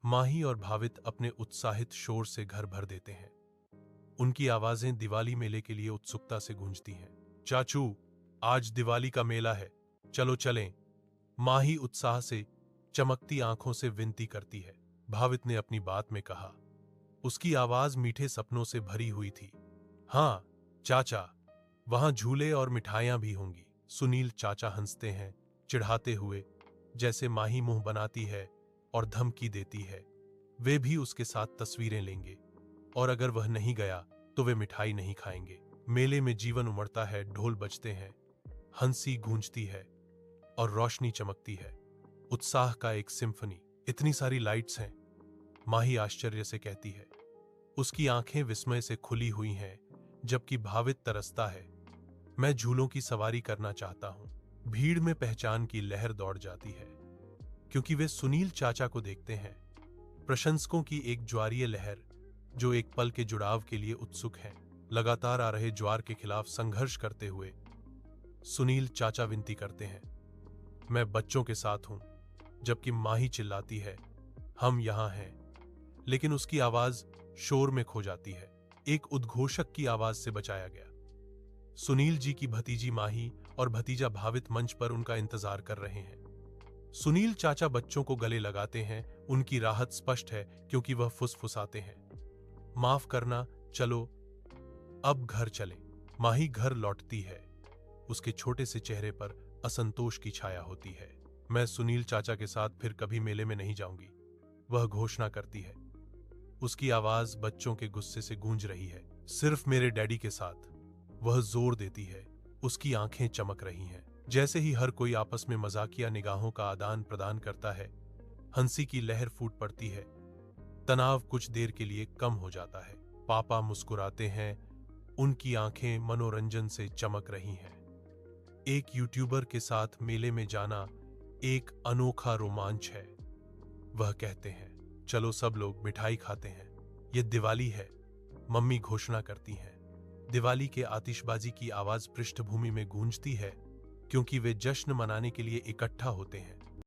माही और भावित अपने उत्साहित शोर से घर भर देते हैं। उनकी आवाजें दिवाली मेले के लिए उत्सुकता से गूंजती हैं। चाचू, आज दिवाली का मेला है, चलो चलें। माही उत्साह से चमकती आंखों से विनती करती है। भावित ने अपनी बात में कहा। उसकी आवाज मीठे सपनों से भरी हुई थी। हाँ चाचा, वहां झूले और मिठाइयां भी होंगी। सुनील चाचा हंसते हैं, चिढ़ाते हुए, जैसे माही मुंह बनाती है और धमकी देती है। वे भी उसके साथ तस्वीरें लेंगे और अगर वह नहीं गया तो वे मिठाई नहीं खाएंगे। मेले में जीवन उमड़ता है, ढोल बजते हैं, हंसी गूंजती है और रोशनी चमकती है। उत्साह का एक सिम्फनी। इतनी सारी लाइट्स हैं, माही आश्चर्य से कहती है। उसकी आंखें विस्मय से खुली हुई हैं, जबकि भावित तरसता है। मैं झूलों की सवारी करना चाहता हूं। भीड़ में पहचान की लहर दौड़ जाती है, क्योंकि वे सुनील चाचा को देखते हैं। प्रशंसकों की एक ज्वारीय लहर, जो एक पल के जुड़ाव के लिए उत्सुक हैं। लगातार आ रहे ज्वार के खिलाफ संघर्ष करते हुए सुनील चाचा विनती करते हैं, मैं बच्चों के साथ हूं। जबकि माही चिल्लाती है, हम यहां हैं। लेकिन उसकी आवाज शोर में खो जाती है। एक उद्घोषक की आवाज से बचाया गया। सुनील जी की भतीजी माही और भतीजा भावित मंच पर उनका इंतजार कर रहे हैं। सुनील चाचा बच्चों को गले लगाते हैं। उनकी राहत स्पष्ट है, क्योंकि वह फुसफुसाते हैं, माफ करना, चलो अब घर चले। माही घर लौटती है। उसके छोटे से चेहरे पर असंतोष की छाया होती है। मैं सुनील चाचा के साथ फिर कभी मेले में नहीं जाऊंगी, वह घोषणा करती है। उसकी आवाज बच्चों के गुस्से से गूंज रही है। सिर्फ मेरे डैडी के साथ, वह जोर देती है। उसकी आंखें चमक रही हैं। जैसे ही हर कोई आपस में मजाकिया निगाहों का आदान प्रदान करता है, हंसी की लहर फूट पड़ती है। तनाव कुछ देर के लिए कम हो जाता है। पापा मुस्कुराते हैं, उनकी आंखें मनोरंजन से चमक रही हैं। एक यूट्यूबर के साथ मेले में जाना एक अनोखा रोमांच है। वह कहते हैं, चलो सब लोग मिठाई खाते हैं, ये दिवाली है। मम्मी घोषणा करती हैं। दिवाली के आतिशबाजी की आवाज पृष्ठभूमि में गूंजती है, क्योंकि वे जश्न मनाने के लिए इकट्ठा होते हैं।